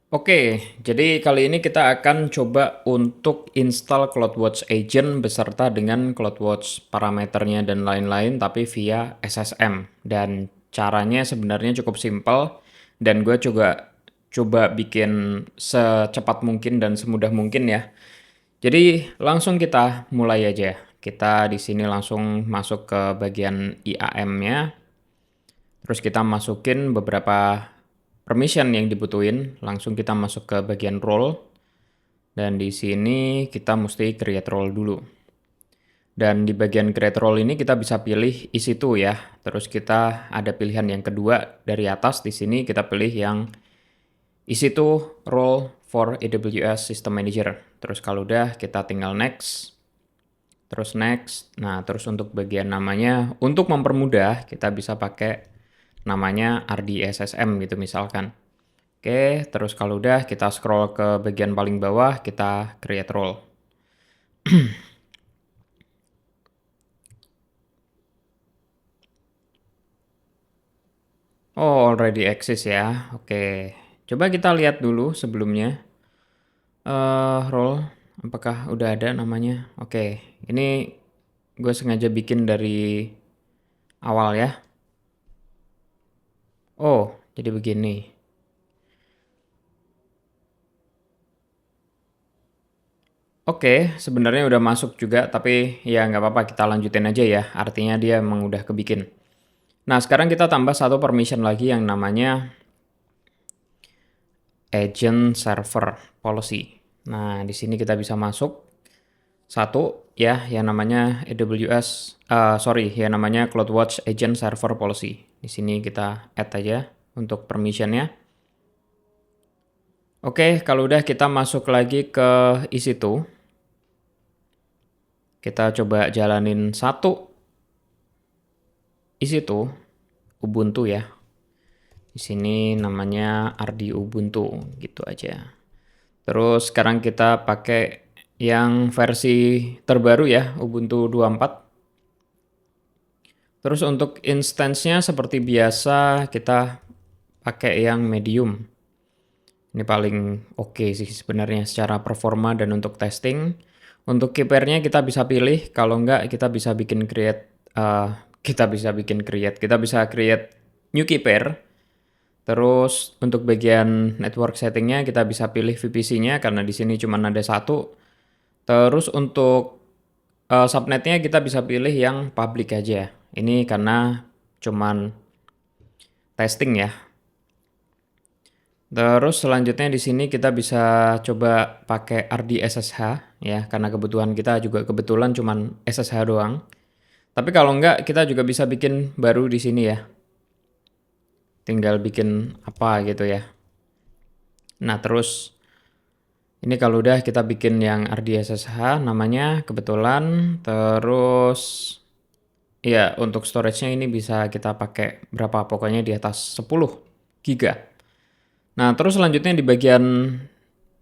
Oke, jadi kali ini kita akan coba untuk install CloudWatch Agent beserta dengan CloudWatch parameternya dan lain-lain tapi via SSM. Dan caranya sebenarnya cukup simpel dan gue juga coba bikin secepat mungkin dan semudah mungkin ya. Jadi langsung kita mulai aja. Kita di sini langsung masuk ke bagian IAM-nya. Terus kita masukin beberapa permission yang dibutuhin, langsung kita masuk ke bagian role. Dan di sini kita mesti create role dulu. Dan di bagian create role ini kita bisa pilih EC2 ya. Terus kita ada pilihan yang kedua dari atas, di sini kita pilih yang EC2 role for AWS System Manager. Terus kalau udah kita tinggal next. Terus next. Nah, terus untuk bagian namanya, untuk mempermudah kita bisa pakai namanya RDSSM gitu misalkan. Oke, terus kalau udah kita scroll ke bagian paling bawah, kita create role. Oh, already exist ya. Oke, coba kita lihat dulu sebelumnya. Role, apakah udah ada namanya? Oke, ini gue sengaja bikin dari awal ya. Oh, jadi begini. Oke, sebenarnya udah masuk juga, tapi ya nggak apa-apa, kita lanjutin aja ya. Artinya dia emang udah kebikin. Nah, sekarang kita tambah satu permission lagi yang namanya Agent Server Policy. Nah, di sini kita bisa masuk satu ya, yang namanya yang namanya CloudWatch Agent Server Policy. Di sini kita add aja untuk permissionnya. Oke, kalau udah kita masuk lagi ke EC2. Kita coba jalanin satu EC2 Ubuntu ya. Di sini namanya RD Ubuntu gitu aja. Terus sekarang kita pakai yang versi terbaru ya, Ubuntu 24. Terus untuk instance-nya seperti biasa kita pakai yang medium. Ini paling oke sih sebenarnya secara performa dan untuk testing. Untuk keeper-nya kita bisa pilih, kalau enggak kita bisa bikin kita bisa create new keeper. Terus untuk bagian network setting-nya kita bisa pilih VPC-nya karena di sini cuma ada satu. Terus untuk subnetnya kita bisa pilih yang public aja. Ini karena cuman testing ya. Terus selanjutnya di sini kita bisa coba pakai RDSSH ya, karena kebutuhan kita juga kebetulan cuman SSH doang. Tapi kalau enggak kita juga bisa bikin baru di sini ya. Tinggal bikin apa gitu ya. Nah, terus ini kalau udah kita bikin yang RDSSH namanya kebetulan, terus ya untuk storage-nya ini bisa kita pakai berapa, pokoknya di atas 10 giga. Nah, terus selanjutnya di bagian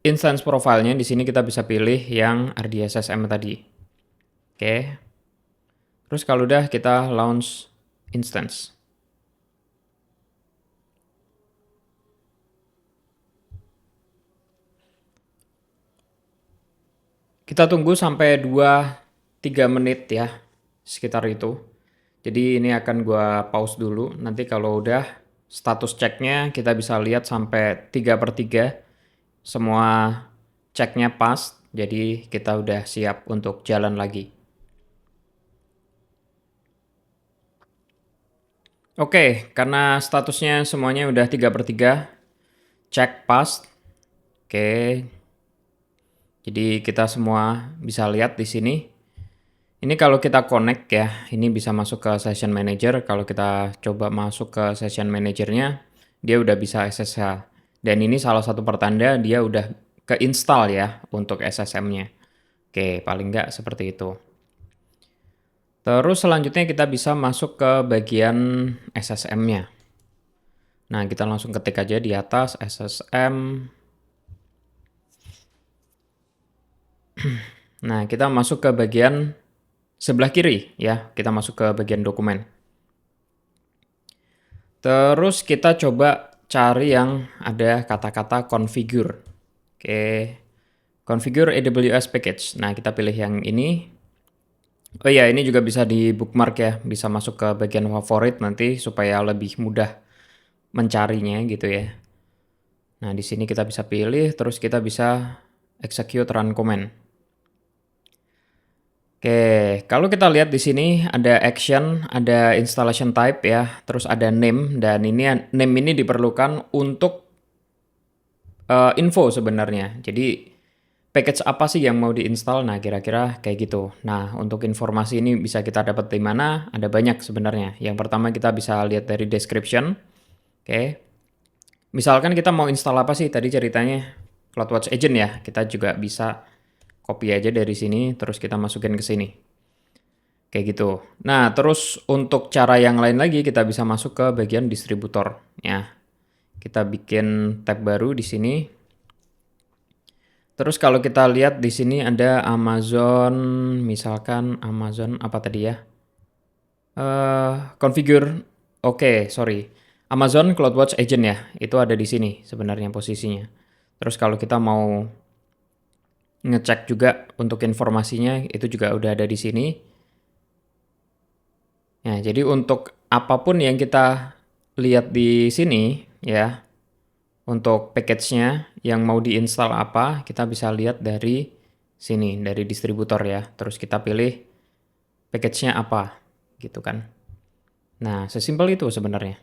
instance profile-nya di sini kita bisa pilih yang RDSSM tadi. Oke. Terus kalau udah kita launch instance. Kita tunggu sampai 2-3 menit ya, sekitar itu. Jadi ini akan gua pause dulu, nanti kalau udah status ceknya kita bisa lihat sampai 3/3, semua ceknya pas, jadi kita udah siap untuk jalan lagi. Oke, karena statusnya semuanya udah 3/3, cek pas. Oke, jadi kita semua bisa lihat di sini. Ini kalau kita connect ya, ini bisa masuk ke session manager. Kalau kita coba masuk ke session manajernya, dia udah bisa SSH. Dan ini salah satu pertanda dia udah keinstall ya untuk SSM-nya. Oke, paling nggak seperti itu. Terus selanjutnya kita bisa masuk ke bagian SSM-nya. Nah, kita langsung ketik aja di atas SSM. Nah, kita masuk ke bagian sebelah kiri ya, kita masuk ke bagian dokumen. Terus kita coba cari yang ada kata-kata configure. Oke, configure AWS package. Nah, kita pilih yang ini. Oh iya, ini juga bisa di bookmark ya, bisa masuk ke bagian favorit nanti supaya lebih mudah mencarinya gitu ya. Nah, di sini kita bisa pilih, terus kita bisa execute run command. Oke, kalau kita lihat di sini ada action, ada installation type ya, terus ada name, dan name ini diperlukan untuk info sebenarnya. Jadi package apa sih yang mau diinstal? Nah, kira-kira kayak gitu. Nah, untuk informasi ini bisa kita dapat di mana? Ada banyak sebenarnya. Yang pertama kita bisa lihat dari description. Oke. Misalkan kita mau install apa sih tadi ceritanya? CloudWatch Agent ya. Kita juga bisa copy aja dari sini terus kita masukin ke sini. Kayak gitu. Nah, terus untuk cara yang lain lagi kita bisa masuk ke bagian distributor ya. Kita bikin tab baru di sini. Terus kalau kita lihat di sini ada Amazon, misalkan Amazon apa tadi ya? Configure. Oke, sorry. Amazon CloudWatch Agent ya. Itu ada di sini sebenarnya posisinya. Terus kalau kita mau ngecek juga untuk informasinya itu juga udah ada di sini. Nah, jadi untuk apapun yang kita lihat di sini ya, untuk package-nya yang mau diinstal apa, kita bisa lihat dari sini, dari distributor ya. Terus kita pilih package-nya apa, gitu kan. Nah, sesimpel itu sebenarnya.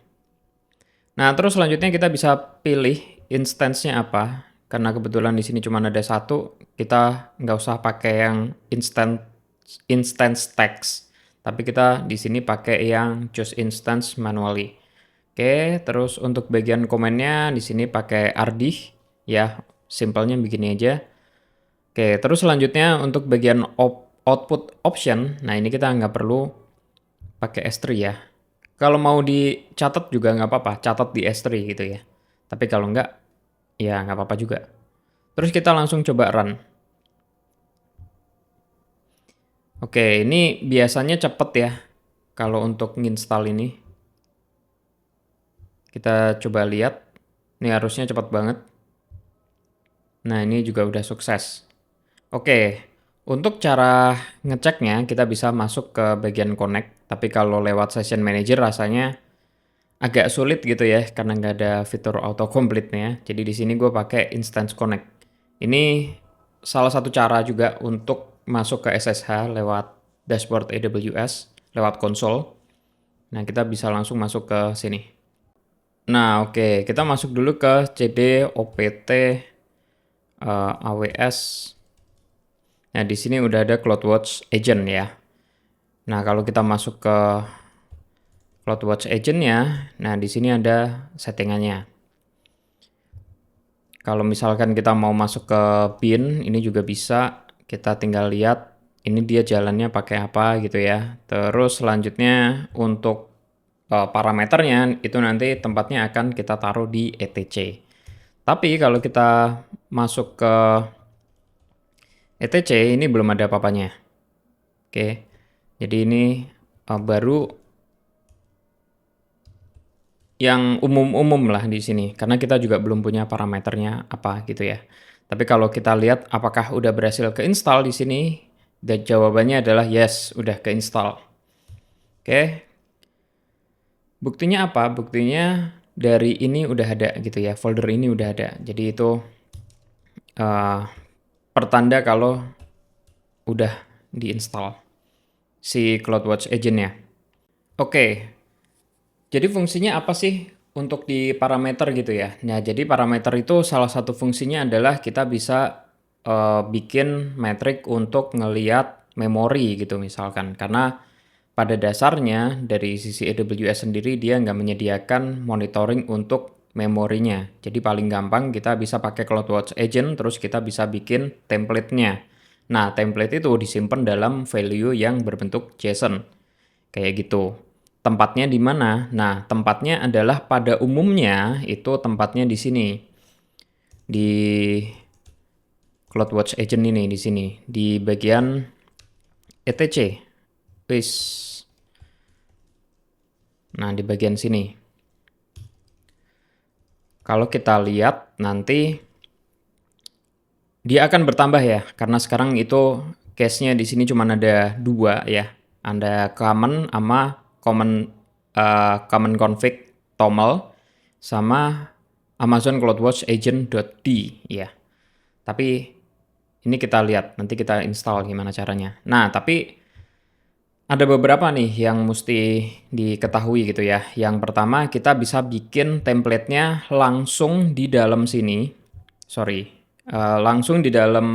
Nah, terus selanjutnya kita bisa pilih instance-nya apa. Karena kebetulan di sini cuma ada satu, kita nggak usah pakai yang instance text. Tapi kita di sini pakai yang choose instance manually. Oke, terus untuk bagian komennya di sini pakai rdih ya, simpelnya begini aja. Oke, terus selanjutnya untuk bagian output option, nah ini kita nggak perlu pakai S3 ya. Kalau mau dicatat juga nggak apa-apa, catat di S3 gitu ya. Tapi kalau nggak, ya nggak apa-apa juga. Terus kita langsung coba run. Oke, ini biasanya cepet ya kalau untuk nginstal ini. Kita coba lihat, ini harusnya cepet banget. Nah, ini juga udah sukses. Oke, untuk cara ngeceknya kita bisa masuk ke bagian connect, tapi kalau lewat session manager rasanya agak sulit gitu ya, karena nggak ada fitur autocomplete-nya. Jadi di sini gue pakai instance connect. Ini salah satu cara juga untuk masuk ke SSH lewat dashboard AWS, lewat konsol. Nah, kita bisa langsung masuk ke sini. Nah, oke, kita masuk dulu ke cd opt AWS. Nah, di sini udah ada CloudWatch Agent ya. Nah, kalau kita masuk ke CloudWatch Agent-nya, nah di sini ada settingannya. Kalau misalkan kita mau masuk ke bin, ini juga bisa. Kita tinggal lihat ini dia jalannya pakai apa gitu ya. Terus selanjutnya untuk parameternya itu nanti tempatnya akan kita taruh di etc. Tapi kalau kita masuk ke etc ini belum ada apa-apanya. Oke. Jadi ini baru yang umum-umum lah di sini, karena kita juga belum punya parameternya apa gitu ya. Tapi kalau kita lihat apakah udah berhasil keinstall di sini, dan jawabannya adalah yes, udah keinstall. Oke, buktinya apa? Buktinya dari ini udah ada gitu ya, folder ini udah ada. Jadi itu pertanda kalau udah diinstal si CloudWatch Agent-nya. Oke, jadi fungsinya apa sih untuk di parameter gitu ya? Nah, jadi parameter itu salah satu fungsinya adalah kita bisa bikin metrik untuk ngeliat memori gitu misalkan. Karena pada dasarnya dari sisi AWS sendiri dia nggak menyediakan monitoring untuk memorinya. Jadi paling gampang kita bisa pakai CloudWatch Agent terus kita bisa bikin template-nya. Nah, template itu disimpan dalam value yang berbentuk JSON. Kayak gitu. Tempatnya di mana? Nah, tempatnya adalah pada umumnya itu tempatnya di sini. Di CloudWatch Agent ini di sini, di bagian etc. Wis. Nah, di bagian sini. Kalau kita lihat nanti dia akan bertambah ya, karena sekarang itu case-nya di sini cuma ada 2 ya. Ada common sama common config toml sama Amazon CloudWatch Agent.d ya. Tapi ini kita lihat, nanti kita install gimana caranya. Nah, tapi ada beberapa nih yang mesti diketahui gitu ya. Yang pertama, kita bisa bikin template-nya langsung di dalam sini. Sorry, langsung di dalam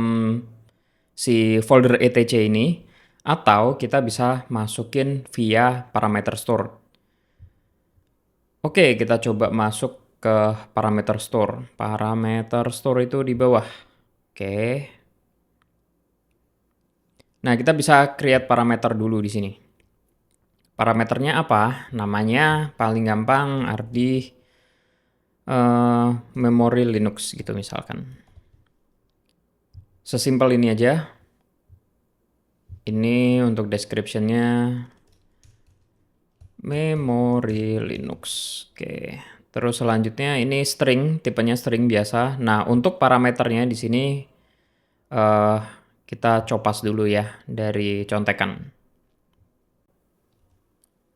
si folder etc ini, atau kita bisa masukin via parameter store. Oke, kita coba masuk ke parameter store. Parameter store itu di bawah. Oke. Nah, kita bisa create parameter dulu di sini. Parameternya apa? Namanya paling gampang rd memory Linux gitu misalkan. Sesimpel ini aja. Ini untuk description-nya memory Linux. Oke. Terus selanjutnya ini string, tipenya string biasa. Nah, untuk parameternya di sini kita copas dulu ya dari contekan.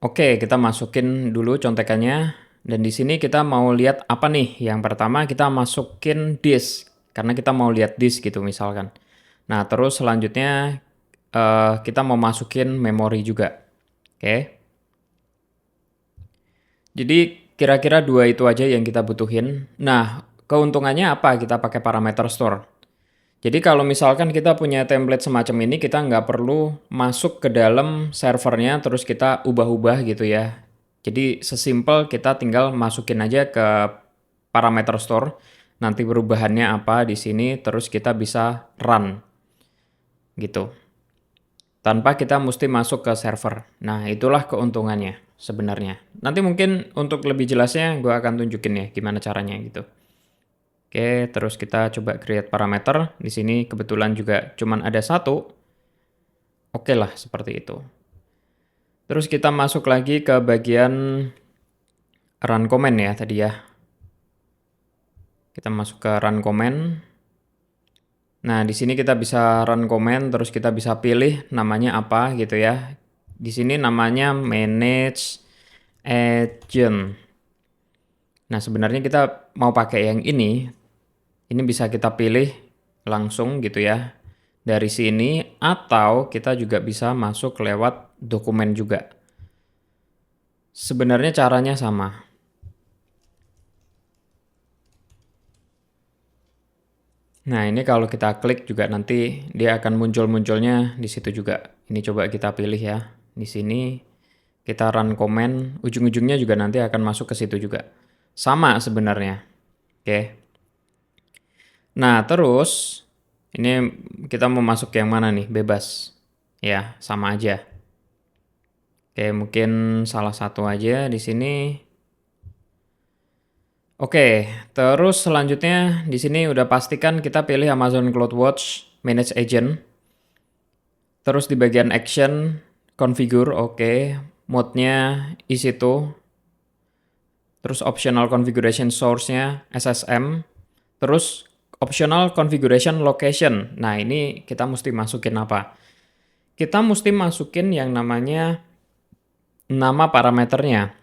Oke, kita masukin dulu contekannya. Dan di sini kita mau lihat apa nih? Yang pertama kita masukin disk, karena kita mau lihat disk gitu misalkan. Nah, terus selanjutnya kita mau masukin memori juga. Oke. Jadi kira-kira 2 itu aja yang kita butuhin. Nah, keuntungannya apa kita pakai parameter store? Jadi kalau misalkan kita punya template semacam ini, kita nggak perlu masuk ke dalam servernya terus kita ubah-ubah gitu ya. Jadi sesimpel kita tinggal masukin aja ke parameter store, nanti perubahannya apa di sini, terus kita bisa run gitu. Tanpa kita mesti masuk ke server. Nah, itulah keuntungannya sebenarnya. Nanti mungkin untuk lebih jelasnya gue akan tunjukin ya gimana caranya gitu. Oke, terus kita coba create parameter. Di sini kebetulan juga cuman ada 1. Oke lah, seperti itu. Terus kita masuk lagi ke bagian run command ya tadi ya. Kita masuk ke run command. Nah, di sini kita bisa run command, terus kita bisa pilih namanya apa gitu ya. Di sini namanya manage agent. Nah, sebenarnya kita mau pakai yang ini. Ini bisa kita pilih langsung gitu ya dari sini, atau kita juga bisa masuk lewat dokumen juga. Sebenarnya caranya sama. Nah, ini kalau kita klik juga nanti dia akan muncul-munculnya di situ juga. Ini coba kita pilih ya. Di sini kita run command, ujung-ujungnya juga nanti akan masuk ke situ juga. Sama sebenarnya. Oke. Nah, terus ini kita mau masuk yang mana nih? Bebas. Ya, sama aja. Oke, mungkin salah satu aja di sini. Oke, terus selanjutnya di sini udah pastikan kita pilih Amazon CloudWatch Manage Agent. Terus di bagian action, configure, oke. Mode-nya EC2. Terus optional configuration source-nya SSM. Terus optional configuration location. Nah, ini kita mesti masukin apa? Kita mesti masukin yang namanya nama parameternya.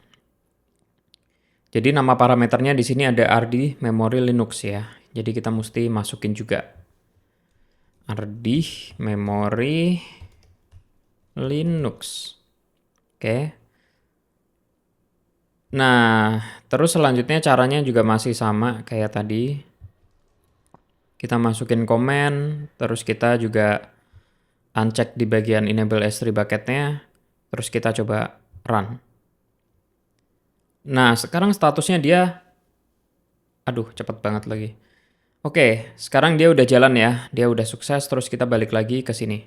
Jadi nama parameternya di sini ada rd memory Linux ya. Jadi kita mesti masukin juga rd memory Linux. Oke. Nah, terus selanjutnya caranya juga masih sama kayak tadi. Kita masukin command, terus kita juga uncheck di bagian enable S3 bucketnya, terus kita coba run. Nah, sekarang statusnya dia, aduh cepet banget lagi. Oke, sekarang dia udah jalan ya, dia udah sukses, terus kita balik lagi ke sini.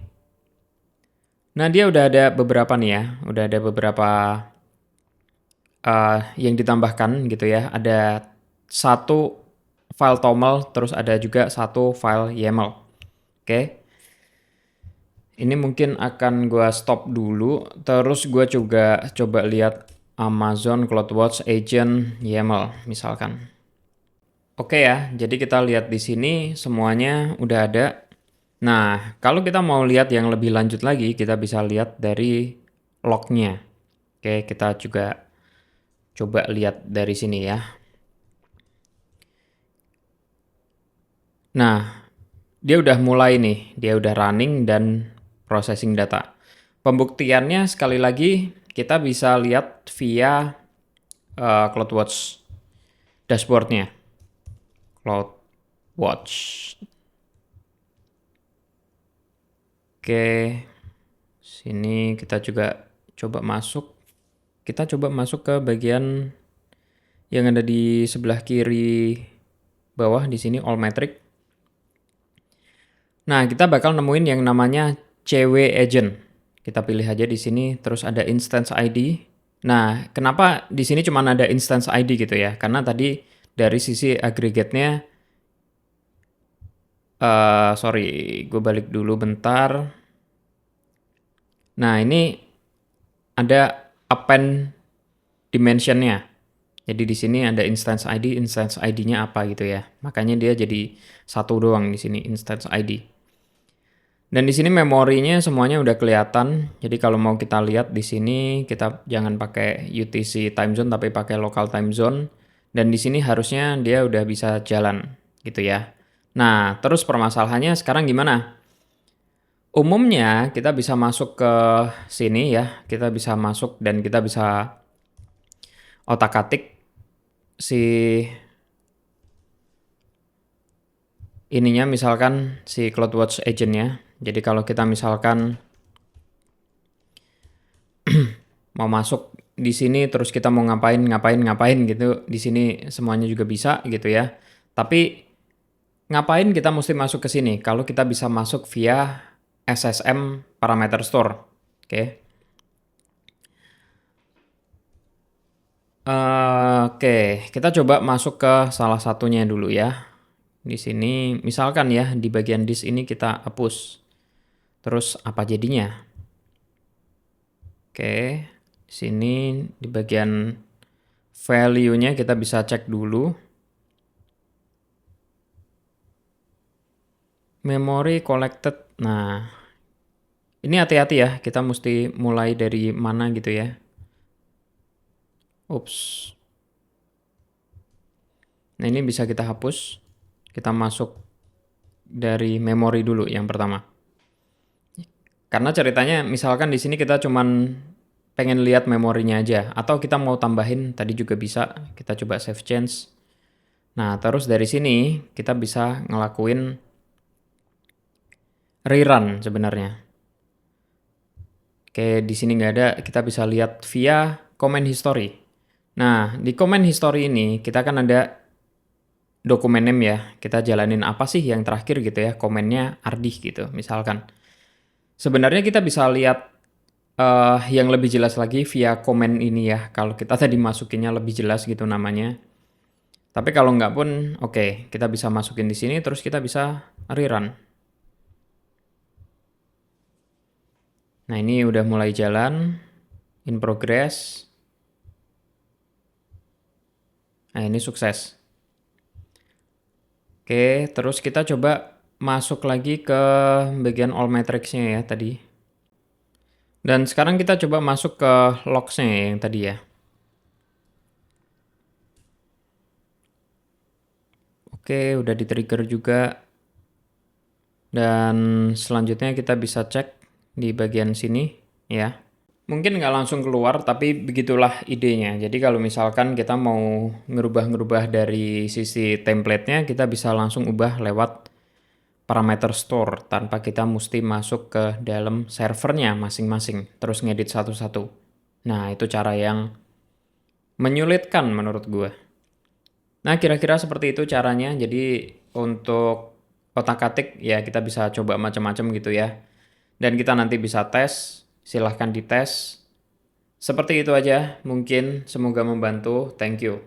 Nah, dia udah ada beberapa nih ya, udah ada beberapa yang ditambahkan gitu ya. Ada 1 file toml, terus ada juga 1 file YAML. Oke. Ini mungkin akan gua stop dulu, terus gua juga coba lihat Amazon CloudWatch Agent YAML misalkan. Oke ya, jadi kita lihat di sini semuanya udah ada. Nah, kalau kita mau lihat yang lebih lanjut lagi, kita bisa lihat dari lognya. Oke, kita juga coba lihat dari sini ya. Nah, dia udah mulai nih, dia udah running dan processing data. Pembuktiannya sekali lagi kita bisa lihat via CloudWatch dashboardnya. CloudWatch. Oke, sini kita juga coba masuk. Kita coba masuk ke bagian yang ada di sebelah kiri bawah di sini all metric. Nah, kita bakal nemuin yang namanya CW agent. Kita pilih aja di sini, terus ada instance ID. Nah, kenapa di sini cuma ada instance ID gitu ya? Karena tadi dari sisi aggregate-nya, sorry, gue balik dulu bentar. Nah, ini ada append dimension-nya. Jadi di sini ada instance ID-nya apa gitu ya. Makanya dia jadi satu doang di sini instance ID. Dan di sini memorinya semuanya udah kelihatan. Jadi kalau mau kita lihat di sini kita jangan pakai UTC time zone tapi pakai local time zone. Dan di sini harusnya dia udah bisa jalan gitu ya. Nah, terus permasalahannya sekarang gimana? Umumnya kita bisa masuk ke sini ya. Kita bisa masuk dan kita bisa otak-atik si ininya misalkan si CloudWatch agent-nya. Jadi kalau kita misalkan mau masuk di sini terus kita mau ngapain gitu, di sini semuanya juga bisa gitu ya. Tapi ngapain kita mesti masuk ke sini kalau kita bisa masuk via SSM parameter store. Oke. Oke, kita coba masuk ke salah satunya dulu ya. Di sini misalkan ya di bagian disk ini kita hapus. Terus apa jadinya? Oke, di sini di bagian value-nya kita bisa cek dulu. Memory collected. Nah, ini hati-hati ya, kita mesti mulai dari mana gitu ya. Ups. Nah, ini bisa kita hapus. Kita masuk dari memori dulu yang pertama. Karena ceritanya misalkan di sini kita cuman pengen lihat memorinya aja atau kita mau tambahin tadi juga bisa. Kita coba save change. Nah, terus dari sini kita bisa ngelakuin rerun sebenarnya. Oke, di sini nggak ada, kita bisa lihat via comment history. Nah, di comment history ini kita kan ada dokumen name ya. Kita jalanin apa sih yang terakhir gitu ya, komennya Ardih gitu misalkan. Sebenarnya kita bisa lihat yang lebih jelas lagi via komen ini ya. Kalau kita tadi masukinnya lebih jelas gitu namanya. Tapi kalau nggak pun, oke, kita bisa masukin di sini terus kita bisa rerun. Nah, ini udah mulai jalan, in progress. Nah, ini sukses. Oke, terus kita coba masuk lagi ke bagian all metrics-nya ya tadi. Dan sekarang kita coba masuk ke logs-nya ya, yang tadi ya. Oke, udah di-trigger juga. Dan selanjutnya kita bisa cek di bagian sini ya. Mungkin nggak langsung keluar, tapi begitulah idenya. Jadi kalau misalkan kita mau ngerubah-ngerubah dari sisi template-nya, kita bisa langsung ubah lewat parameter store tanpa kita mesti masuk ke dalam servernya masing-masing, terus ngedit satu-satu. Nah, itu cara yang menyulitkan menurut gue. Nah, kira-kira seperti itu caranya. Jadi untuk otak-atik ya kita bisa coba macam-macam gitu ya. Dan kita nanti bisa tes, silahkan dites. Seperti itu aja, mungkin semoga membantu. Thank you.